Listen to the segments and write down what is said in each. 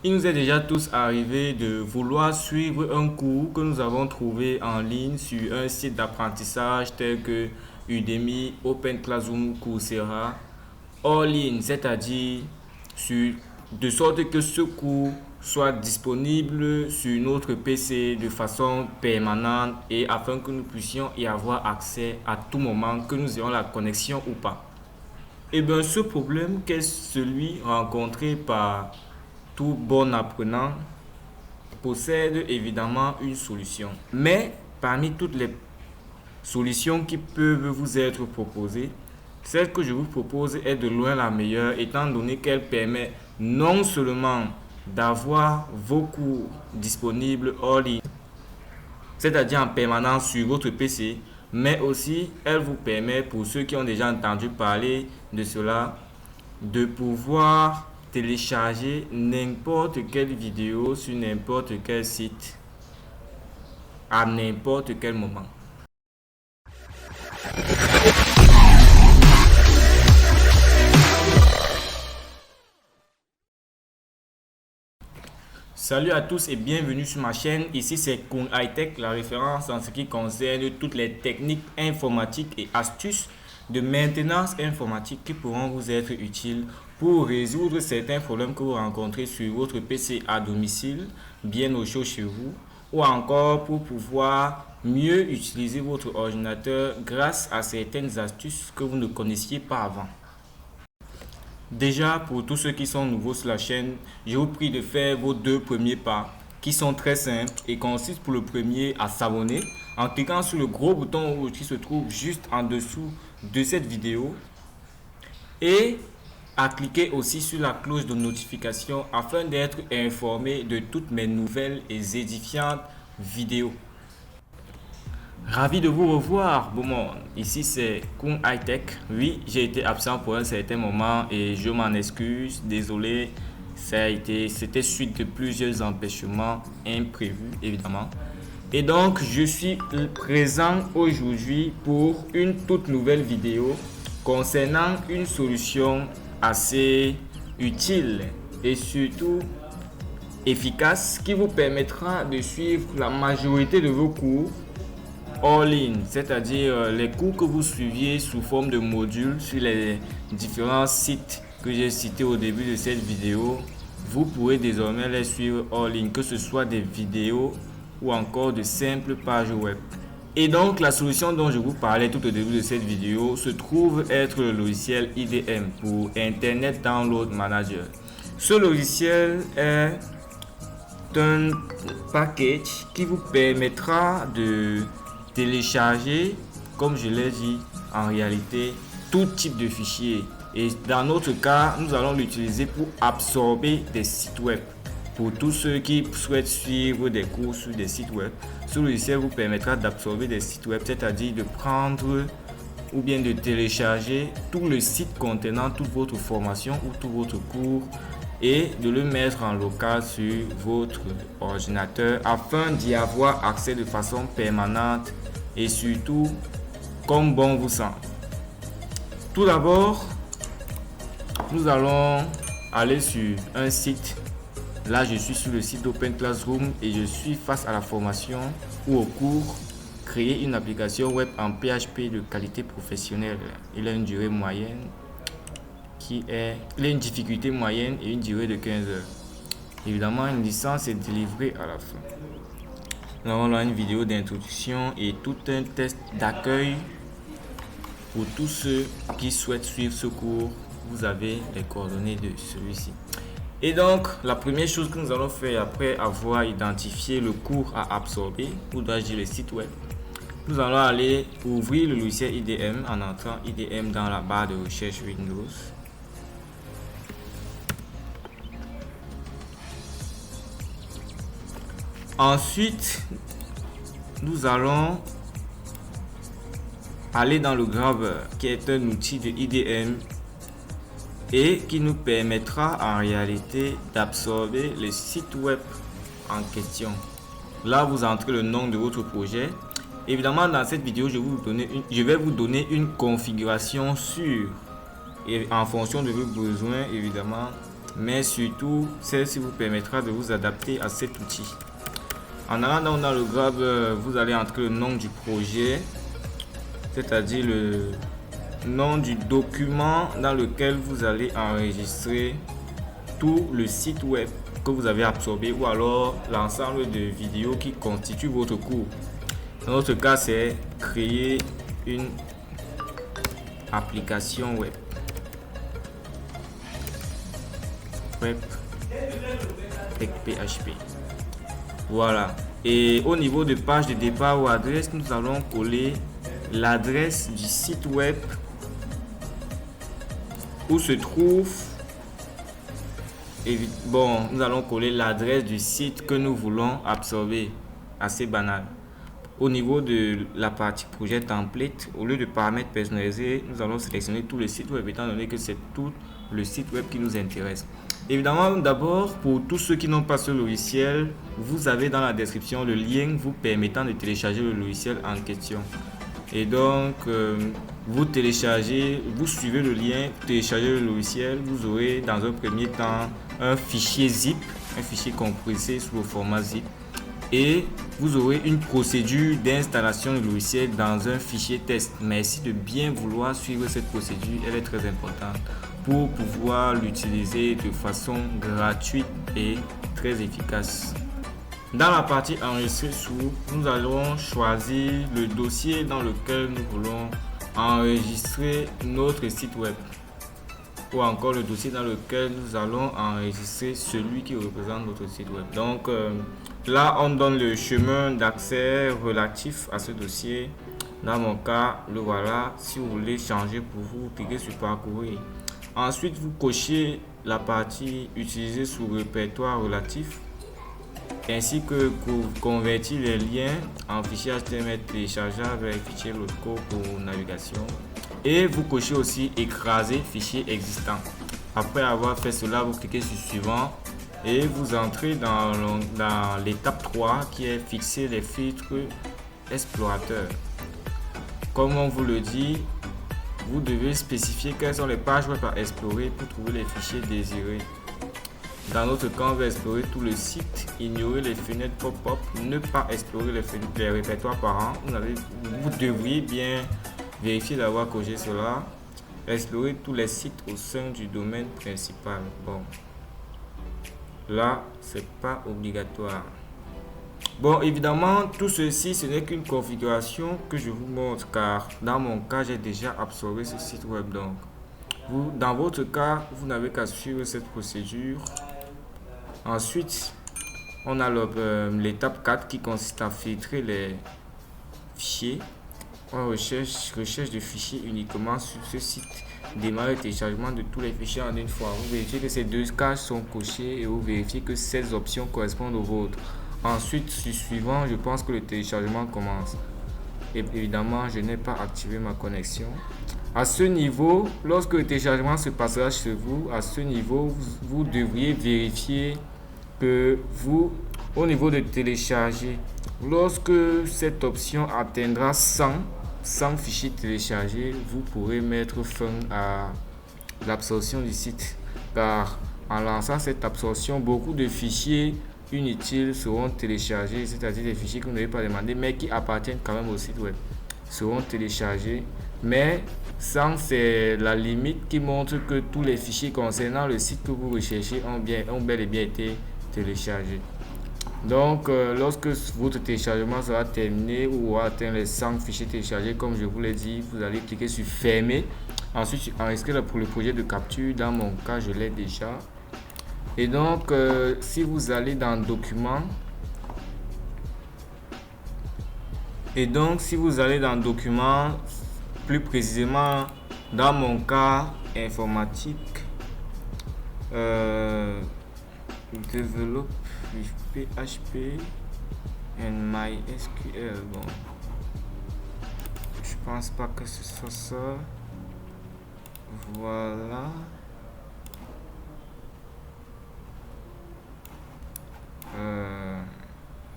Il nous est déjà tous arrivé de vouloir suivre un cours que nous avons trouvé en ligne sur un site d'apprentissage tel que Udemy, Open Classroom, Coursera, hors ligne, c'est-à-dire de sorte que ce cours soit disponible sur notre PC de façon permanente et afin que nous puissions y avoir accès à tout moment, que nous ayons la connexion ou pas. Et bien, ce problème qu'est celui rencontré par tout bon apprenant possède évidemment une solution. Mais parmi toutes les solutions qui peuvent vous être proposées, celle que je vous propose est de loin la meilleure étant donné qu'elle permet non seulement d'avoir vos cours disponibles hors ligne, c'est-à-dire en permanence sur votre PC, mais aussi elle vous permet, pour ceux qui ont déjà entendu parler de cela, de pouvoir télécharger n'importe quelle vidéo sur n'importe quel site à n'importe quel moment. Salut à tous et bienvenue sur ma chaîne. Ici c'est Kun High-Tech, la référence en ce qui concerne toutes les techniques informatiques et astuces de maintenance informatique qui pourront vous être utiles pour résoudre certains problèmes que vous rencontrez sur votre PC à domicile, bien au chaud chez vous, ou encore pour pouvoir mieux utiliser votre ordinateur grâce à certaines astuces que vous ne connaissiez pas avant. Déjà, pour tous ceux qui sont nouveaux sur la chaîne, je vous prie de faire vos deux premiers pas qui sont très simples et consistent pour le premier à s'abonner en cliquant sur le gros bouton rouge qui se trouve juste en dessous de cette vidéo et à cliquer aussi sur la cloche de notification afin d'être informé de toutes mes nouvelles et édifiantes vidéos. Ravi de vous revoir, beau monde. Ici c'est Kun High-Tech. Oui, j'ai été absent pour un certain moment et je m'en excuse. Désolé, c'était suite de plusieurs empêchements imprévus, évidemment. Et donc, je suis présent aujourd'hui pour une toute nouvelle vidéo concernant une solution assez utile et surtout efficace qui vous permettra de suivre la majorité de vos cours hors ligne, c'est-à-dire les cours que vous suiviez sous forme de modules sur les différents sites que j'ai cités au début de cette vidéo. Vous pourrez désormais les suivre hors ligne, que ce soit des vidéos ou encore de simples pages web. Et donc la solution dont je vous parlais tout au début de cette vidéo se trouve être le logiciel IDM pour Internet Download Manager. Ce logiciel est un package qui vous permettra de télécharger, comme je l'ai dit, en réalité, tout type de fichiers. Et dans notre cas, nous allons l'utiliser pour absorber des sites web. Pour tous ceux qui souhaitent suivre des cours sur des sites web, ce logiciel vous permettra d'absorber des sites web, c'est-à-dire de prendre ou bien de télécharger tout le site contenant toute votre formation ou tout votre cours et de le mettre en local sur votre ordinateur afin d'y avoir accès de façon permanente et surtout comme bon vous semble. Tout d'abord, nous allons aller sur un site. Là, je suis sur le site d'Open Classroom et je suis face à la formation ou au cours créer une application web en PHP de qualité professionnelle. Il a une durée moyenne il a une difficulté moyenne et une durée de 15 heures. Évidemment, une licence est délivrée à la fin. Nous avons là une vidéo d'introduction et tout un test d'accueil pour tous ceux qui souhaitent suivre ce cours. Vous avez les coordonnées de celui-ci. Et donc, la première chose que nous allons faire après avoir identifié le cours à absorber, ou dois-je dire le site web, nous allons aller ouvrir le logiciel IDM en entrant IDM dans la barre de recherche Windows. Ensuite, nous allons aller dans le Grabber, qui est un outil de IDM et qui nous permettra en réalité d'absorber le site web en question. Là, vous entrez le nom de votre projet. Évidemment, dans cette vidéo, je vais vous donner une configuration sûre et en fonction de vos besoins, évidemment, mais surtout celle-ci vous permettra de vous adapter à cet outil. En allant dans le Grab, vous allez entrer le nom du projet, c'est-à-dire le nom du document dans lequel vous allez enregistrer tout le site web que vous avez absorbé ou alors l'ensemble de vidéos qui constituent votre cours. Dans notre cas, c'est créer une application web. Avec PHP. Voilà. Et au niveau de page de départ ou adresse, nous allons coller l'adresse du site web où se trouve. Et bon, nous allons coller l'adresse du site que nous voulons absorber. Assez banal. Au niveau de la partie projet template, au lieu de paramètres personnalisés, nous allons sélectionner tout le site web étant donné que c'est tout le site web qui nous intéresse. Évidemment, d'abord, pour tous ceux qui n'ont pas ce logiciel, vous avez dans la description le lien vous permettant de télécharger le logiciel en question. Et donc, vous téléchargez, vous suivez le lien, téléchargez le logiciel, vous aurez dans un premier temps un fichier zip, un fichier compressé sous le format zip. Et vous aurez une procédure d'installation du logiciel dans un fichier test. Merci de bien vouloir suivre cette procédure, elle est très importante pour pouvoir l'utiliser de façon gratuite et très efficace. Dans la partie enregistrer sous, nous allons choisir le dossier dans lequel nous voulons enregistrer notre site web ou encore le dossier dans lequel nous allons enregistrer celui qui représente notre site web. Donc là, on donne le chemin d'accès relatif à ce dossier. Dans mon cas, le voilà. Si vous voulez changer pour vous, cliquez sur parcourir. Ensuite, vous cochez la partie utilisée sous répertoire relatif, ainsi que convertir les liens en fichier HTML téléchargeable avec fichier locaux pour navigation. Et vous cochez aussi écraser fichier existant. Après avoir fait cela, vous cliquez sur suivant et vous entrez dans l'étape 3 qui est fixer les filtres explorateurs. Comme on vous le dit, vous devez spécifier quelles sont les pages web à explorer pour trouver les fichiers désirés. Dans notre cas, on va explorer tout le site, ignorer les fenêtres pop-up, ne pas explorer les répertoires par an. Vous devriez bien vérifier d'avoir coché cela. Explorer tous les sites au sein du domaine principal. Bon, là, c'est pas obligatoire. Bon, évidemment, tout ceci, ce n'est qu'une configuration que je vous montre car dans mon cas, j'ai déjà absorbé ce site web. Donc, dans votre cas, vous n'avez qu'à suivre cette procédure. Ensuite, on a l'étape 4 qui consiste à filtrer les fichiers. On recherche de fichiers uniquement sur ce site. Démarrer le téléchargement de tous les fichiers en une fois. Vous vérifiez que ces deux cases sont cochées et vous vérifiez que ces options correspondent aux vôtres. Ensuite, sur suivant, je pense que le téléchargement commence. Et évidemment, je n'ai pas activé ma connexion. À ce niveau, lorsque le téléchargement se passera chez vous, à ce niveau, vous devriez vérifier que au niveau de télécharger, lorsque cette option atteindra 100 fichiers téléchargés, vous pourrez mettre fin à l'absorption du site. Car en lançant cette absorption, beaucoup de fichiers inutiles seront téléchargés, c'est-à-dire des fichiers que vous n'avez pas demandé mais qui appartiennent quand même au site web seront téléchargés, mais sans c'est la limite qui montre que tous les fichiers concernant le site que vous recherchez ont bel et bien été téléchargés. Donc lorsque votre téléchargement sera terminé ou atteint les 100 fichiers téléchargés, comme je vous l'ai dit, vous allez cliquer sur fermer, ensuite enregistrer pour le projet de capture. Dans mon cas, je l'ai déjà. Et donc, si vous allez dans Documents, plus précisément dans mon cas informatique, Develop with PHP and MySQL. Bon, je pense pas que ce soit ça. Voilà.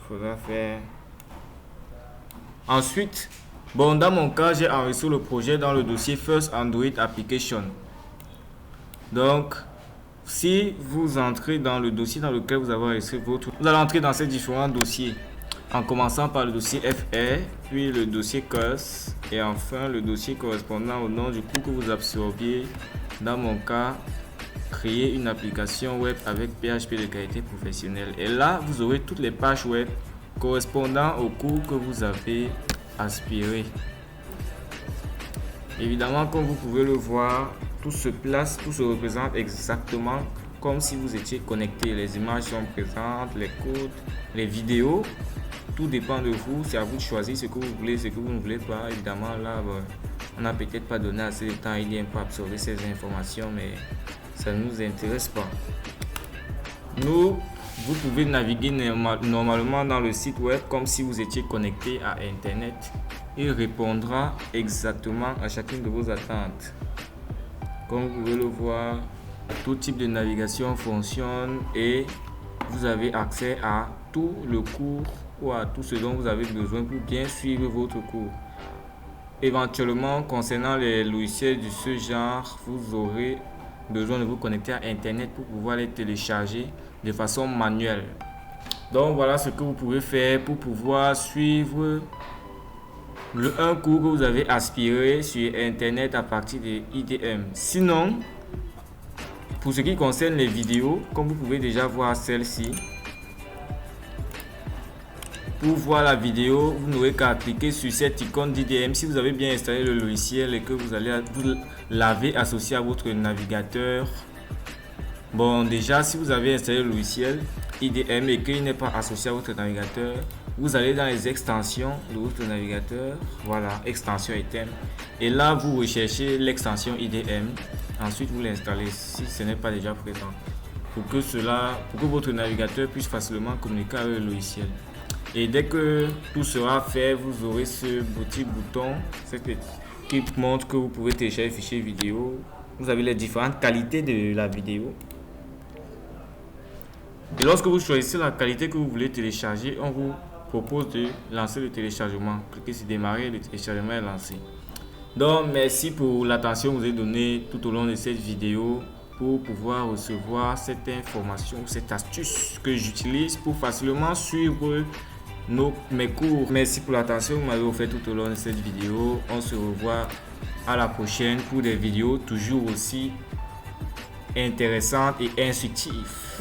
Faudra faire. Ensuite, bon, dans mon cas, j'ai enregistré le projet dans le dossier First Android Application. Donc, Si vous entrez dans le dossier dans lequel vous avez enregistré votre... Vous allez entrer dans ces différents dossiers, en commençant par le dossier FR, puis le dossier COS, et enfin le dossier correspondant au nom du cours que vous absorbiez. Dans mon cas, créer une application web avec PHP de qualité professionnelle. Et là, vous aurez toutes les pages web correspondant au cours que vous avez aspiré. Évidemment, comme vous pouvez le voir, tout se place, tout se représente exactement comme si vous étiez connecté. Les images sont présentes, les codes, les vidéos. Tout dépend de vous. C'est à vous de choisir ce que vous voulez, ce que vous ne voulez pas. Évidemment, là, on n'a peut-être pas donné assez de temps à IDM pour absorber ces informations, mais ça ne nous intéresse pas. Vous pouvez naviguer normalement dans le site web comme si vous étiez connecté à Internet. Il répondra exactement à chacune de vos attentes. Comme vous pouvez le voir, tout type de navigation fonctionne et vous avez accès à tout le cours ou à tout ce dont vous avez besoin pour bien suivre votre cours. Éventuellement, concernant les logiciels de ce genre, vous aurez besoin de vous connecter à Internet pour pouvoir les télécharger de façon manuelle. Donc voilà ce que vous pouvez faire pour pouvoir suivre un cours que vous avez aspiré sur Internet à partir de IDM. Sinon, pour ce qui concerne les vidéos, comme vous pouvez déjà voir celle-ci, pour voir la vidéo, vous n'aurez qu'à cliquer sur cette icône d'IDM. Si vous avez bien installé le logiciel et que vous l'avez associé à votre navigateur. Bon, déjà, si vous avez installé le logiciel IDM et qu'il n'est pas associé à votre navigateur, vous allez dans les extensions de votre navigateur. Voilà, extension item. Et là, vous recherchez l'extension IDM. Ensuite, vous l'installez si ce n'est pas déjà présent. Pour que votre navigateur puisse facilement communiquer avec le logiciel. Et dès que tout sera fait, vous aurez ce petit bouton qui montre que vous pouvez télécharger le fichier vidéo. Vous avez les différentes qualités de la vidéo. Et lorsque vous choisissez la qualité que vous voulez télécharger, on vous propose de lancer le téléchargement. Cliquez sur démarrer, le téléchargement est lancé. Donc merci pour l'attention que vous avez donnée tout au long de cette vidéo pour pouvoir recevoir cette information, cette astuce que j'utilise pour facilement suivre mes cours. Merci pour l'attention que vous m'avez offert tout au long de cette vidéo. On se revoit à la prochaine pour des vidéos toujours aussi intéressantes et instructives.